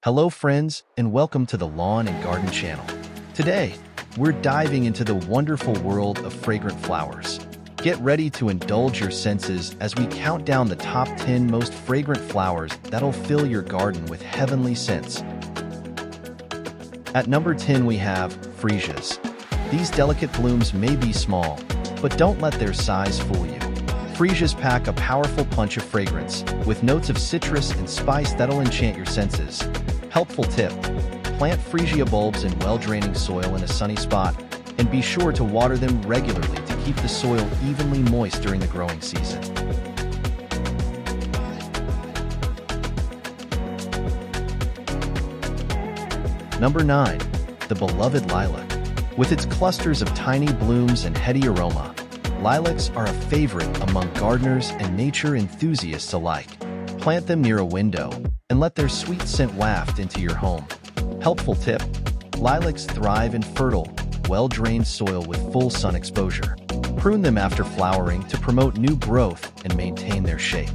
Hello friends, and welcome to the Lawn and Garden channel. Today, we're diving into the wonderful world of fragrant flowers. Get ready to indulge your senses as we count down the top 10 most fragrant flowers that'll fill your garden with heavenly scents. At number 10 we have freesias. These delicate blooms may be small, but don't let their size fool you. Freesias pack a powerful punch of fragrance, with notes of citrus and spice that'll enchant your senses. Helpful tip: plant freesia bulbs in well-draining soil in a sunny spot, and be sure to water them regularly to keep the soil evenly moist during the growing season. Number 9. The beloved lilac. With its clusters of tiny blooms and heady aroma, lilacs are a favorite among gardeners and nature enthusiasts alike. Plant them near a window and let their sweet scent waft into your home. Helpful tip: lilacs thrive in fertile, well-drained soil with full sun exposure. Prune them after flowering to promote new growth and maintain their shape.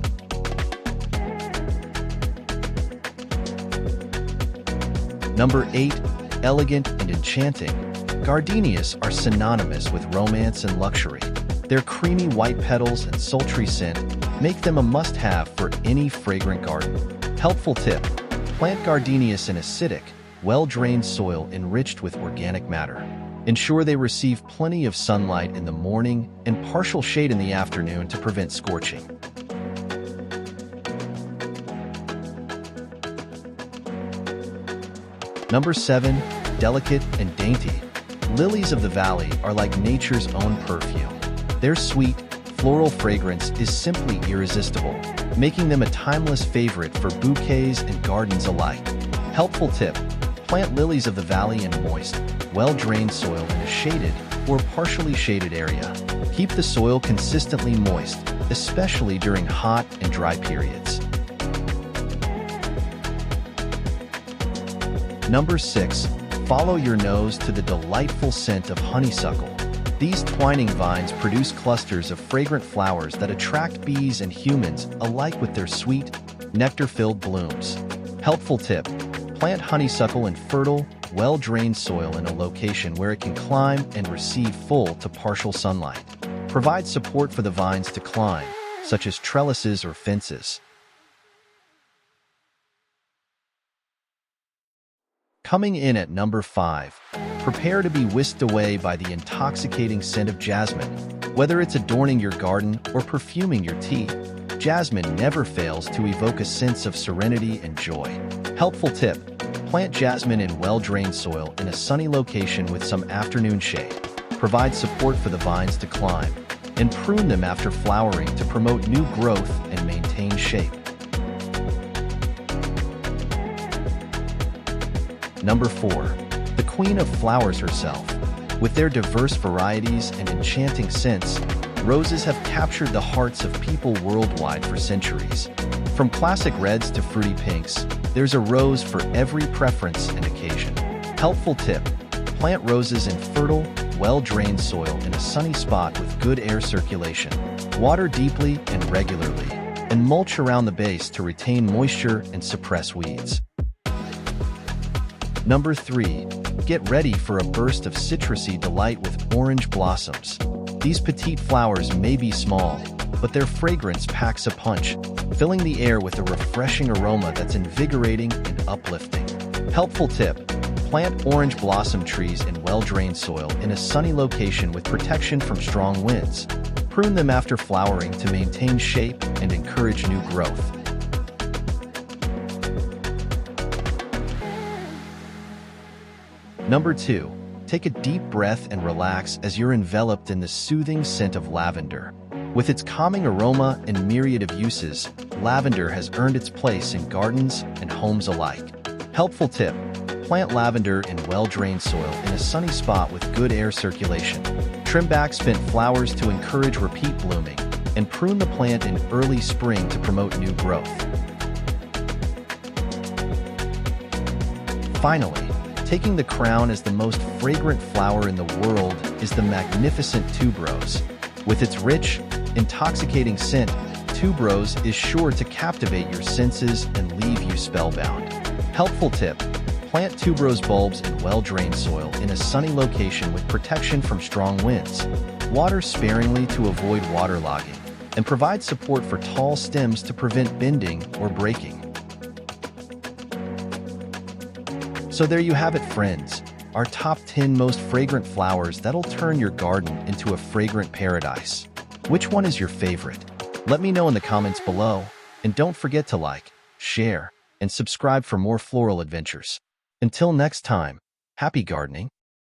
Number 8. Elegant and enchanting. Gardenias are synonymous with romance and luxury. Their creamy white petals and sultry scent make them a must-have for any fragrant garden. Helpful tip: plant gardenias in acidic, well-drained soil enriched with organic matter. Ensure they receive plenty of sunlight in the morning and partial shade in the afternoon to prevent scorching. Number 7. Delicate and dainty. Lilies of the valley are like nature's own perfume. Their sweet, floral fragrance is simply irresistible, making them a timeless favorite for bouquets and gardens alike. Helpful tip: plant lilies of the valley in moist, well-drained soil in a shaded or partially shaded area. Keep the soil consistently moist, especially during hot and dry periods. Number 6. Follow your nose to the delightful scent of honeysuckle. These twining vines produce clusters of fragrant flowers that attract bees and humans alike with their sweet, nectar-filled blooms. Helpful tip: plant honeysuckle in fertile, well-drained soil in a location where it can climb and receive full to partial sunlight. Provide support for the vines to climb, such as trellises or fences. Coming in at number 5, prepare to be whisked away by the intoxicating scent of jasmine. Whether it's adorning your garden or perfuming your tea, jasmine never fails to evoke a sense of serenity and joy. Helpful tip: plant jasmine in well-drained soil in a sunny location with some afternoon shade. Provide support for the vines to climb, and prune them after flowering to promote new growth and maintain shape. Number 4. The queen of flowers herself. With their diverse varieties and enchanting scents, roses have captured the hearts of people worldwide for centuries. From classic reds to fruity pinks, there's a rose for every preference and occasion. Helpful tip: plant roses in fertile, well-drained soil in a sunny spot with good air circulation. Water deeply and regularly, and mulch around the base to retain moisture and suppress weeds. Number 3. Get ready for a burst of citrusy delight with orange blossoms. These petite flowers may be small, but their fragrance packs a punch, filling the air with a refreshing aroma that's invigorating and uplifting. Helpful tip: plant orange blossom trees in well-drained soil in a sunny location with protection from strong winds. Prune them after flowering to maintain shape and encourage new growth. Number 2. Take a deep breath and relax as you're enveloped in the soothing scent of lavender. With its calming aroma and myriad of uses, lavender has earned its place in gardens and homes alike. Helpful tip: plant lavender in well-drained soil in a sunny spot with good air circulation. Trim back spent flowers to encourage repeat blooming, and prune the plant in early spring to promote new growth. Finally, taking the crown as the most fragrant flower in the world is the magnificent tuberose. With its rich, intoxicating scent, tuberose is sure to captivate your senses and leave you spellbound. Helpful tip: plant tuberose bulbs in well-drained soil in a sunny location with protection from strong winds. Water sparingly to avoid waterlogging, and provide support for tall stems to prevent bending or breaking. So there you have it, friends, our top 10 most fragrant flowers that'll turn your garden into a fragrant paradise. Which one is your favorite? Let me know in the comments below, and don't forget to like, share, and subscribe for more floral adventures. Until next time, happy gardening!